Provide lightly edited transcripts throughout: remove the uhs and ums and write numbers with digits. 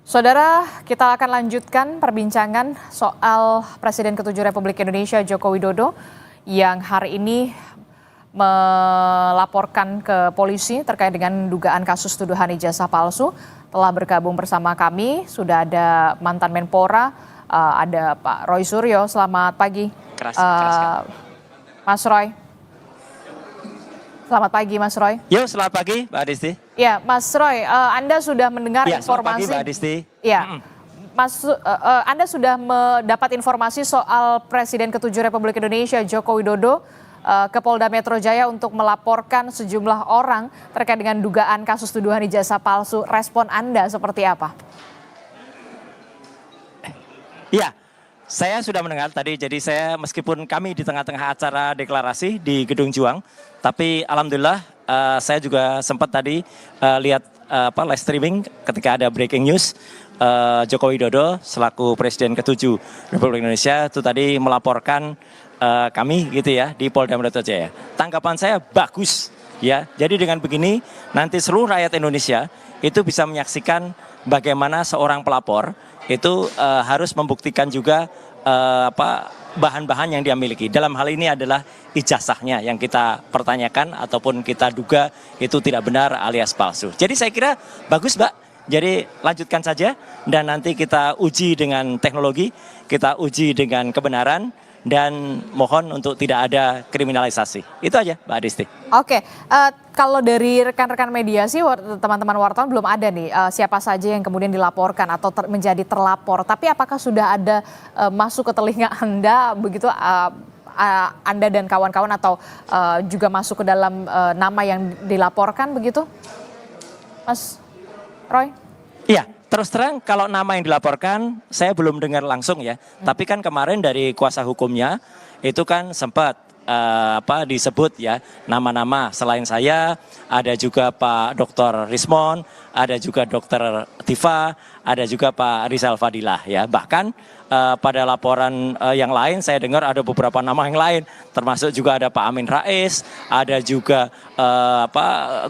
Saudara, kita akan lanjutkan perbincangan soal Presiden ke-7 Republik Indonesia Joko Widodo yang hari ini melaporkan ke polisi terkait dengan dugaan kasus tuduhan ijazah palsu. Telah bergabung bersama kami, sudah ada mantan Menpora, ada Pak Roy Suryo. Selamat pagi, Mas Roy. Selamat pagi, Mas Roy. Yo, selamat pagi, Mbak Adisti. Ya, Mas Roy, Anda sudah mendengar informasi. Selamat pagi, Mbak Adisti. Ya, Anda sudah mendapat informasi soal Presiden ke-7 Republik Indonesia Joko Widodo ke Polda Metro Jaya untuk melaporkan sejumlah orang terkait dengan dugaan kasus tuduhan ijazah palsu. Respon Anda seperti apa? Iya, saya sudah mendengar tadi. Jadi saya meskipun kami di tengah-tengah acara deklarasi di Gedung Juang, tapi alhamdulillah saya juga sempat tadi lihat live streaming ketika ada breaking news Joko Widodo selaku Presiden ke-7 Republik Indonesia itu tadi melaporkan kami gitu ya di Polda Metro Jaya. Tanggapan saya bagus ya. Jadi dengan begini nanti seluruh rakyat Indonesia itu bisa menyaksikan bagaimana seorang pelapor itu harus membuktikan juga bahan-bahan yang dia miliki. Dalam hal ini adalah ijazahnya yang kita pertanyakan ataupun kita duga itu tidak benar alias palsu. Jadi saya kira bagus, Mbak. Jadi lanjutkan saja dan nanti kita uji dengan teknologi, kita uji dengan kebenaran dan mohon untuk tidak ada kriminalisasi. Itu aja, Mbak Adisti. Oke, kalau dari rekan-rekan media sih teman-teman wartawan belum ada nih siapa saja yang kemudian dilaporkan atau menjadi terlapor. Tapi apakah sudah ada masuk ke telinga Anda begitu Anda dan kawan-kawan atau juga masuk ke dalam nama yang dilaporkan begitu, Mas Roy? Iya, terus terang kalau nama yang dilaporkan saya belum dengar langsung ya. Tapi kan kemarin dari kuasa hukumnya itu kan sempat disebut ya nama-nama selain saya, ada juga Pak Dr. Rismon, ada juga Dr. Tifa, ada juga Pak Rizal Fadilah ya. Bahkan pada laporan yang lain saya dengar ada beberapa nama yang lain, termasuk juga ada Pak Amin Rais, ada juga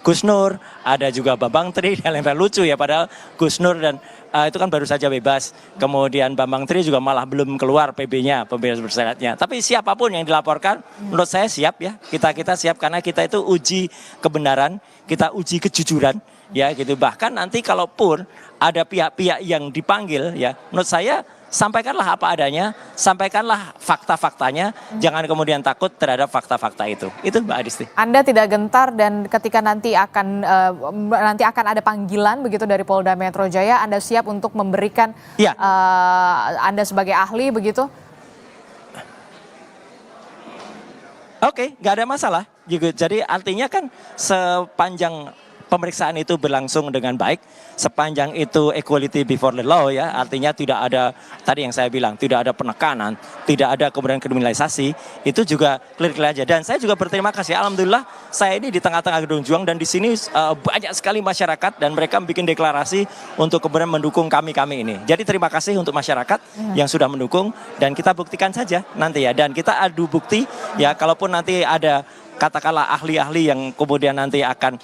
Gus Nur, ada juga Bambang Tri dan lain-lain. Lucu ya, padahal Gus Nur dan itu kan baru saja bebas. Kemudian Bambang Tri juga malah belum keluar PB-nya, pembebasan bersyaratnya. Tapi siapapun yang dilaporkan, menurut saya siap ya. Kita siap karena kita itu uji kebenaran, kita uji kejujuran ya gitu. Bahkan nanti kalaupun ada pihak-pihak yang dipanggil ya, menurut saya sampaikanlah apa adanya, sampaikanlah fakta-faktanya, jangan kemudian takut terhadap fakta-fakta itu. Itu Mbak Adisti. Anda tidak gentar dan ketika nanti akan ada panggilan begitu dari Polda Metro Jaya, Anda siap untuk memberikan Anda sebagai ahli begitu? Oke, nggak ada masalah. Jadi artinya kan sepanjang pemeriksaan itu berlangsung dengan baik, sepanjang itu equality before the law ya, artinya tidak ada, tadi yang saya bilang, tidak ada penekanan, tidak ada kemudian kriminalisasi, itu juga clear aja. Dan saya juga berterima kasih, alhamdulillah saya ini di tengah-tengah Gedung Juang dan di sini banyak sekali masyarakat dan mereka bikin deklarasi untuk kemudian mendukung kami ini. Jadi terima kasih untuk masyarakat yang sudah mendukung dan kita buktikan saja nanti ya, dan kita adu bukti ya, kalaupun nanti ada katakanlah ahli-ahli yang kemudian nanti akan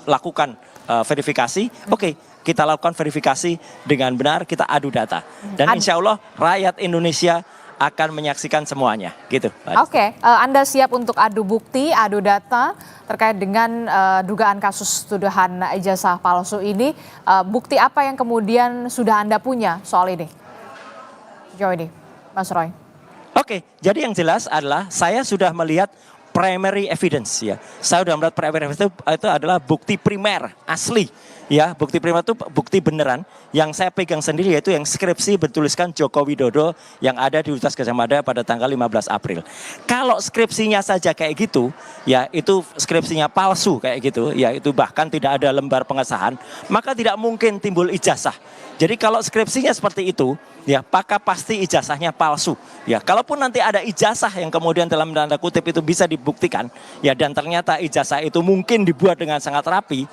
melakukan verifikasi, oke, kita lakukan verifikasi dengan benar, kita adu data dan insya Allah rakyat Indonesia akan menyaksikan semuanya gitu. Oke, Anda siap untuk adu bukti, adu data terkait dengan dugaan kasus tuduhan ijazah palsu ini. Bukti apa yang kemudian sudah Anda punya soal ini sejauh ini, Mas Roy? Oke, jadi yang jelas adalah saya sudah melihat primary evidence ya. Saya sudah melihat primary evidence itu adalah bukti primer asli ya. Bukti primer itu bukti beneran yang saya pegang sendiri, yaitu yang skripsi bertuliskan Joko Widodo yang ada di Universitas Gadjah Mada pada tanggal 15 April. Kalau skripsinya saja kayak gitu ya, itu skripsinya palsu kayak gitu ya, itu bahkan tidak ada lembar pengesahan, maka tidak mungkin timbul ijazah. Jadi kalau skripsinya seperti itu ya, maka pasti ijazahnya palsu ya. Kalaupun nanti ada ijazah yang kemudian dalam tanda kutip itu bisa dibuktikan ya, dan ternyata ijazah itu mungkin dibuat dengan sangat rapi,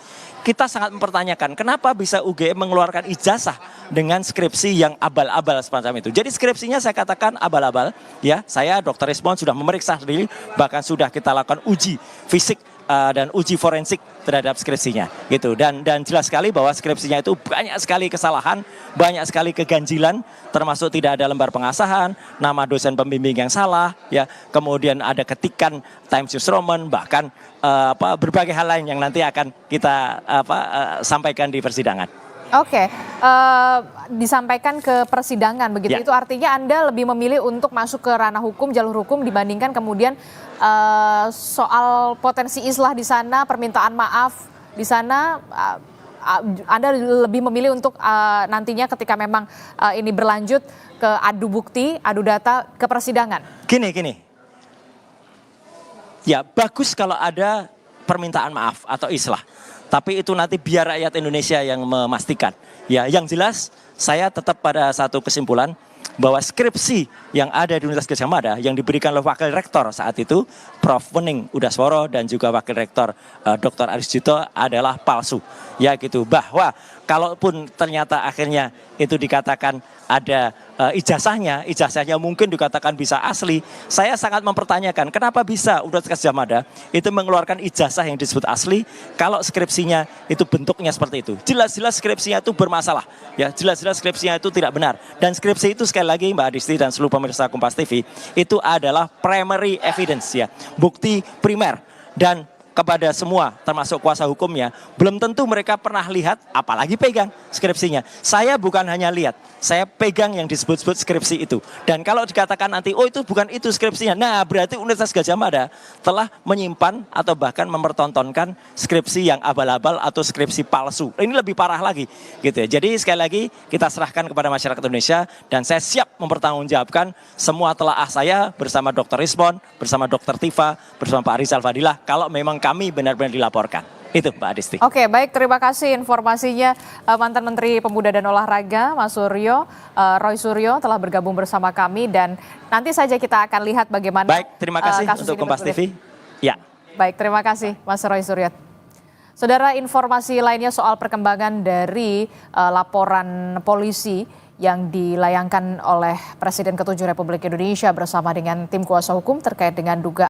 kita sangat mempertanyakan kenapa bisa UGM mengeluarkan ijazah dengan skripsi yang abal-abal semacam itu. Jadi skripsinya saya katakan abal-abal ya. Saya Dr. Rismon sudah memeriksa sendiri, bahkan sudah kita lakukan uji fisik dan uji forensik terhadap skripsinya gitu. Dan jelas sekali bahwa skripsinya itu banyak sekali kesalahan, banyak sekali keganjilan, termasuk tidak ada lembar pengasahan, nama dosen pembimbing yang salah, ya, kemudian ada ketikan Times New Roman, bahkan berbagai hal lain yang nanti akan kita sampaikan di persidangan. Oke, disampaikan ke persidangan begitu. Ya. Itu artinya Anda lebih memilih untuk masuk ke ranah hukum, jalur hukum dibandingkan kemudian soal potensi islah di sana, permintaan maaf di sana. Anda lebih memilih untuk nantinya ketika memang ini berlanjut ke adu bukti, adu data ke persidangan. Gini. Ya, bagus kalau ada permintaan maaf atau islah. Tapi itu nanti biar rakyat Indonesia yang memastikan. Ya, yang jelas saya tetap pada satu kesimpulan bahwa skripsi yang ada di Universitas Gadjah Mada yang diberikan oleh Wakil Rektor saat itu, Prof. Wening Udasworo, dan juga Wakil Rektor Dr. Aris Jito adalah palsu. Ya gitu, bahwa kalaupun ternyata akhirnya itu dikatakan ada ijazahnya mungkin dikatakan bisa asli. Saya sangat mempertanyakan kenapa bisa Universitas Gadjah Mada itu mengeluarkan ijazah yang disebut asli kalau skripsinya itu bentuknya seperti itu. Jelas-jelas skripsinya itu bermasalah. Ya, jelas-jelas skripsinya itu tidak benar. Dan skripsi itu sekali lagi Mbak Adisti dan seluruh pemirsa Kompas TV itu adalah primary evidence, ya, bukti primer. Dan kepada semua termasuk kuasa hukumnya, belum tentu mereka pernah lihat apalagi pegang skripsinya. Saya bukan hanya lihat, saya pegang yang disebut-sebut skripsi itu. Dan kalau dikatakan nanti, oh itu bukan itu skripsinya, nah berarti Universitas Gadjah Mada telah menyimpan atau bahkan mempertontonkan skripsi yang abal-abal atau skripsi palsu. Ini lebih parah lagi gitu ya. Jadi sekali lagi kita serahkan kepada masyarakat Indonesia dan saya siap mempertanggungjawabkan semua telaah saya bersama Dr. Rismon, bersama Dr. Tifa, bersama Pak Rizal Fadilah kalau memang kami benar-benar dilaporkan. Itu Mbak Adisti. Oke, baik, terima kasih informasinya mantan Menteri Pemuda dan Olahraga Mas Suryo, Roy Suryo telah bergabung bersama kami dan nanti saja kita akan lihat bagaimana Baik, terima kasih untuk Kompas TV. Ya. Baik, terima kasih Mas Roy Suryo. Saudara, informasi lainnya soal perkembangan dari laporan polisi yang dilayangkan oleh Presiden ke-7 Republik Indonesia bersama dengan tim kuasa hukum terkait dengan dugaan